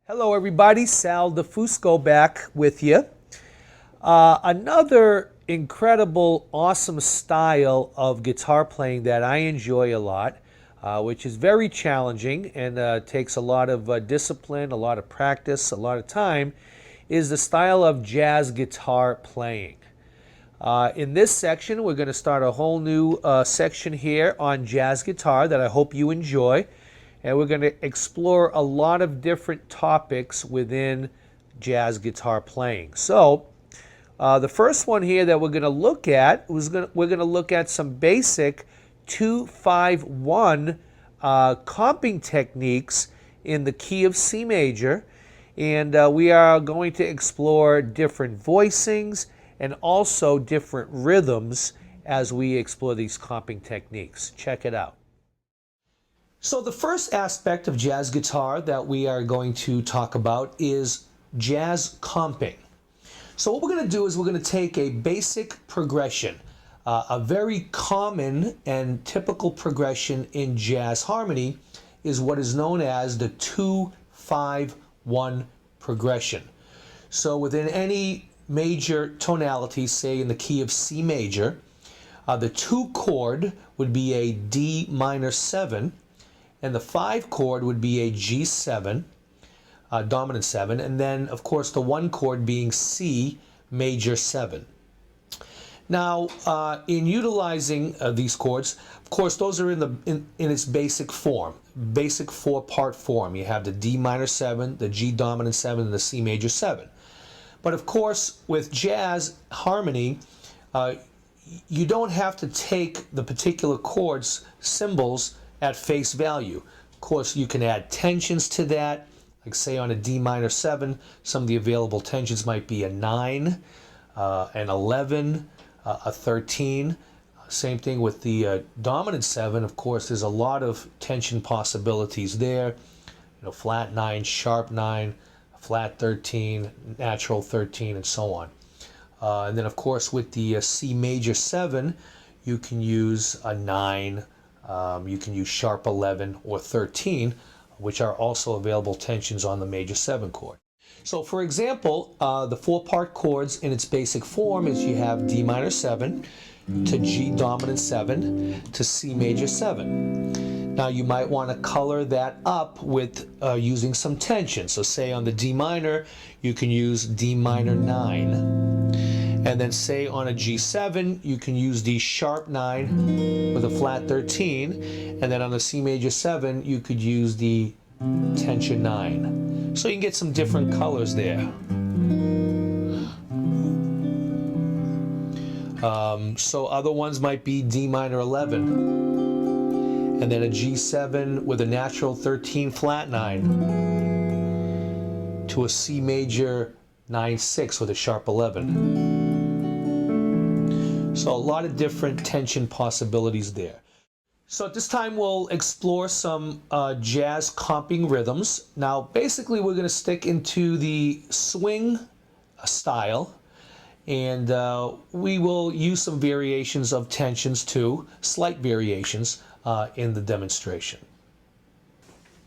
Hello everybody, Sal DeFusco back with you. Another incredible, awesome style of guitar playing that I enjoy a lot, which is very challenging and takes a lot of discipline, a lot of practice, a lot of time, is the style of jazz guitar playing. In this section, we're going to start a whole new section here on jazz guitar that I hope you enjoy. And we're going to explore a lot of different topics within jazz guitar playing. So the first one here that we're going to look at we're going to look at some basic 2-5-1 comping techniques in the key of C major, and we are going to explore different voicings and also different rhythms as we explore these comping techniques. Check it out. So the first aspect of jazz guitar that we are going to talk about is jazz comping. So what we're going to do is we're going to take a basic progression, a very common and typical progression in jazz harmony is what is known as the 2-5-1 progression. So within any major tonality, say in the key of C major, the 2 chord would be a D minor 7, and the 5 chord would be a G7, dominant 7, and then of course the 1 chord being C major 7. Now in utilizing these chords, of course those are in its basic form, basic 4-part form. You have the D minor 7, the G dominant 7, and the C major 7. But of course with jazz harmony, you don't have to take the particular chords, symbols, at face value. Of course, you can add tensions to that, like say on a D minor 7, some of the available tensions might be a 9, an 11, a 13. Same thing with the dominant 7. Of course, there's a lot of tension possibilities there. You know, flat 9, sharp 9, flat 13, natural 13, and so on. And then, of course, with the C major 7, you can use a 9. You can use sharp 11 or 13, which are also available tensions on the major 7 chord. So for example, the 4-part chords in its basic form is you have D minor 7 to G dominant 7 to C major 7. Now you might want to color that up with using some tension. So say on the D minor, you can use D minor 9. And then say on a G7, you can use the sharp 9 with a flat 13. And then on the C major 7, you could use the tension 9. So you can get some different colors there. So other ones might be D minor 11. And then a G7 with a natural 13 flat 9. To a C major 9-6 with a sharp 11. So a lot of different tension possibilities there. So at this time we'll explore some jazz comping rhythms. Now basically we're going to stick into the swing style, and we will use some variations of tensions too, slight variations in the demonstration.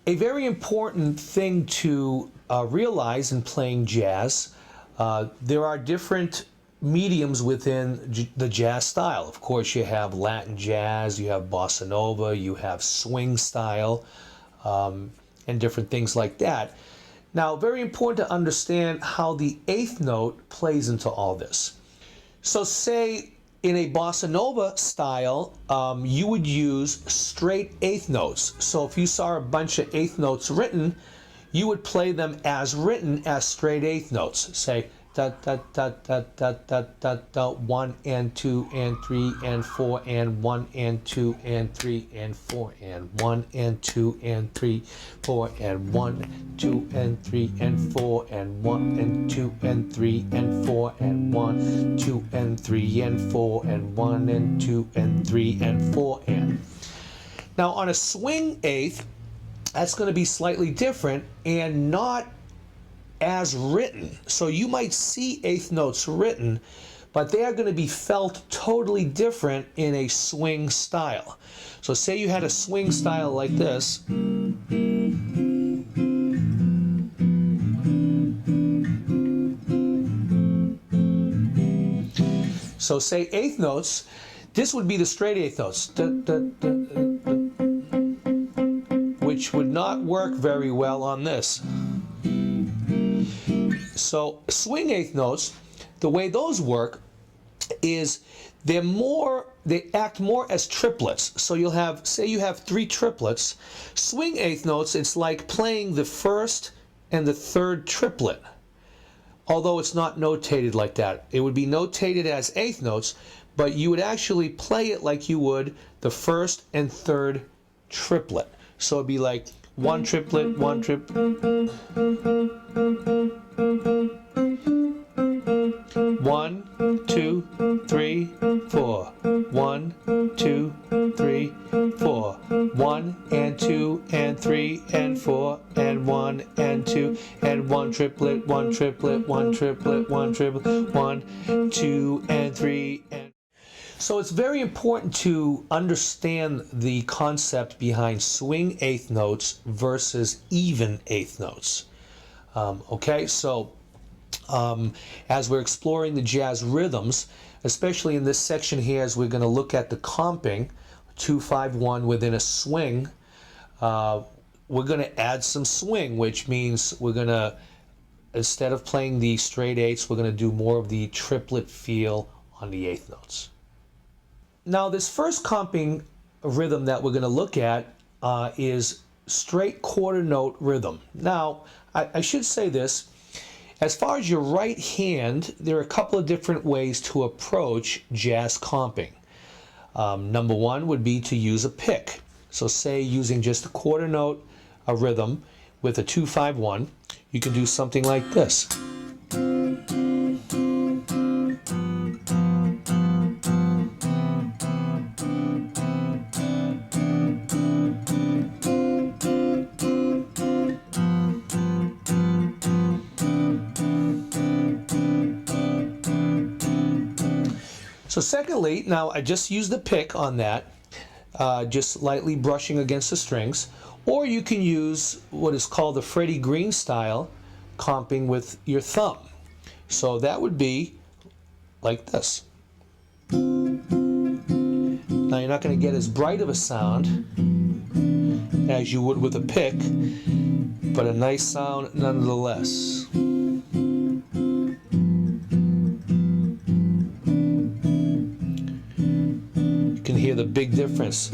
A very important thing to realize in playing jazz, there are different mediums within the jazz style. Of course, you have Latin jazz, you have bossa nova, you have swing style, and different things like that. Now, very important to understand how the 8th note plays into all this. So say in a bossa nova style, you would use straight 8th notes. So if you saw a bunch of 8th notes written, you would play them as written as straight 8th notes. Say dot dot dot dot dot dot dot dot 1 and 2 and 3 and 4 and 1 and 2 and 3 and 4 and 1 and 2 and 3 4 and 1 2 and 3 and 4 and 1 and 2 and 3 and 4 and 1 2 and 3 and 4 and 1 and 2 and 3 and 4 and. Now on a swing eighth, that's going to be slightly different and not as written. So you might see eighth notes written, but they are going to be felt totally different in a swing style. So say you had a swing style like this. So say eighth notes, this would be the straight eighth notes, which would not work very well on this. So swing eighth notes, the way those work is they act more as triplets. So you'll have, say you have 3 triplets. Swing eighth notes, it's like playing the first and the third triplet. Although it's not notated like that. It would be notated as eighth notes, but you would actually play it like you would the first and third triplet. So it'd be like 1 triplet, 1 triplet. 1, 2, 3, 4. 1, 2, 3, 4. 1 and 2 and 3 and 4 and 1 and 2 and 1 triplet, 1 triplet, 1 triplet, 1 triplet, 1, 2 and 3 and. So it's very important to understand the concept behind swing eighth notes versus even eighth notes. Okay, so as we're exploring the jazz rhythms, especially in this section here, as we're going to look at the comping, 2-5-1 within a swing, we're going to add some swing, which means we're going to, instead of playing the straight eighths, we're going to do more of the triplet feel on the eighth notes. Now this first comping rhythm that we're going to look at is straight quarter note rhythm. Now I should say this, as far as your right hand, there are a couple of different ways to approach jazz comping. Number one would be to use a pick. So say using just a quarter note rhythm with a 2-5-1, you can do something like this. So secondly, now I just used the pick on that, just lightly brushing against the strings, or you can use what is called the Freddie Green style, comping with your thumb. So that would be like this. Now you're not going to get as bright of a sound as you would with a pick, but a nice sound nonetheless. Hear the big difference.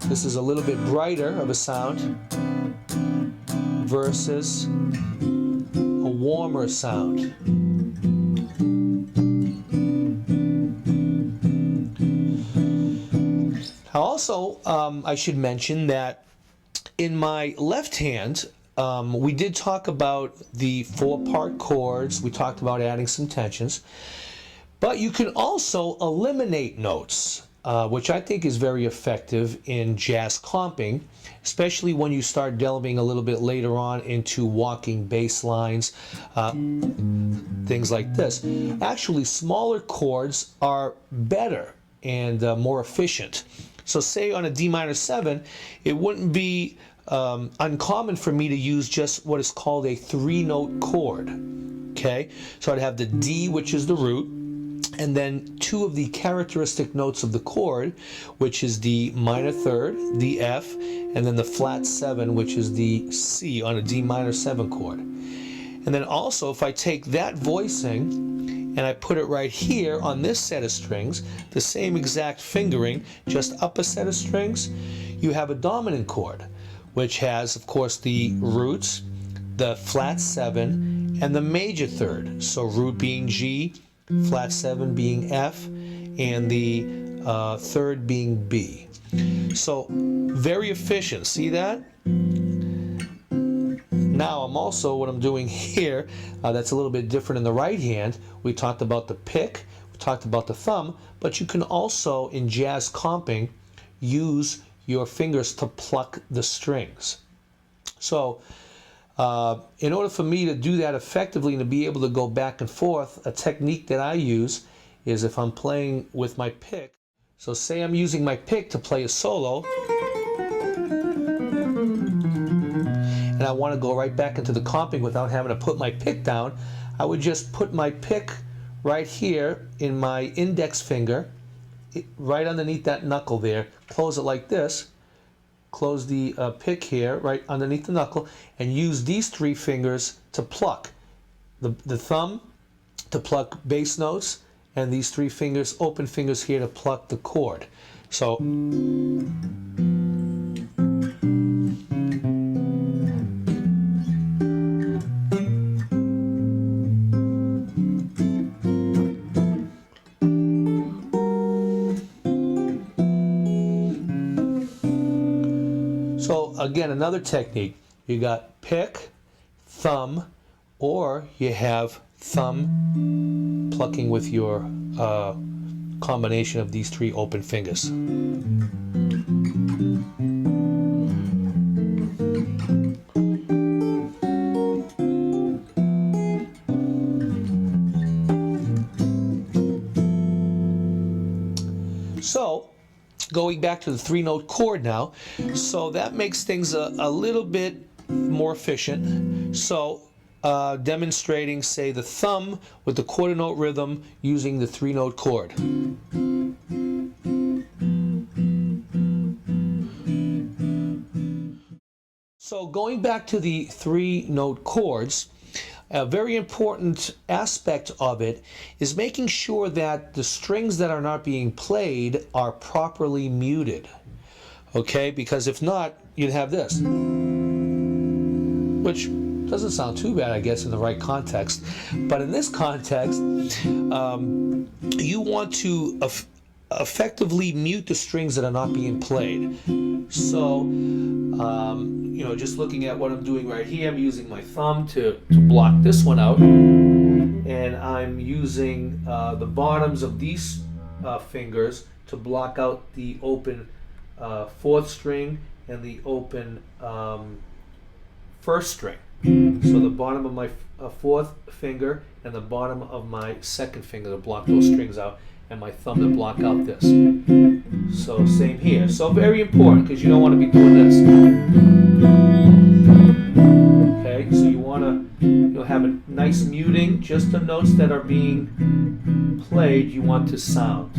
This is a little bit brighter of a sound versus a warmer sound. Also, I should mention that in my left hand, we did talk about the 4-part chords. We talked about adding some tensions. But you can also eliminate notes, which I think is very effective in jazz comping, especially when you start delving a little bit later on into walking bass lines, things like this. Actually, smaller chords are better and more efficient. So say on a D minor 7, it wouldn't be uncommon for me to use just what is called a 3-note chord. Okay, so I'd have the D, which is the root, and then 2 of the characteristic notes of the chord, which is the minor third, the F, and then the flat 7, which is the C on a D minor 7 chord. And then also, if I take that voicing and I put it right here on this set of strings, the same exact fingering, just up a set of strings, you have a dominant chord, which has, of course, the roots the flat 7, and the major third. So root being G, flat 7 being F, and the third being B. So very efficient. See that? Now what I'm doing here, that's a little bit different in the right hand. We talked about the pick, we talked about the thumb, but you can also, in jazz comping, use your fingers to pluck the strings. So in order for me to do that effectively and to be able to go back and forth, a technique that I use is if I'm playing with my pick. So say I'm using my pick to play a solo, and I want to go right back into the comping without having to put my pick down, I would just put my pick right here in my index finger, right underneath that knuckle there, close it like this, close the pick here right underneath the knuckle, and use these 3 fingers to pluck. The thumb to pluck bass notes, and these 3 fingers, open fingers here, to pluck the chord. So again, another technique, you got pick, thumb, or you have thumb plucking with your combination of these 3 open fingers. So going back to the 3-note chord now, so that makes things a little bit more efficient. So demonstrating, say, the thumb with the quarter note rhythm using the 3-note chord. So going back to the 3-note chords, a very important aspect of it is making sure that the strings that are not being played are properly muted. Okay, because if not, you'd have this, which doesn't sound too bad, I guess, in the right context. But in this context, you want to effectively mute the strings that are not being played. So, you know, just looking at what I'm doing right here, I'm using my thumb to block this one out, and I'm using the bottoms of these fingers to block out the open 4th string and the open 1st string. So the bottom of my 4th finger and the bottom of my 2nd finger to block those strings out, and my thumb to block out this. So same here. So very important, because you don't want to be doing this. Okay, so you want to have a nice muting, just the notes that are being played you want to sound.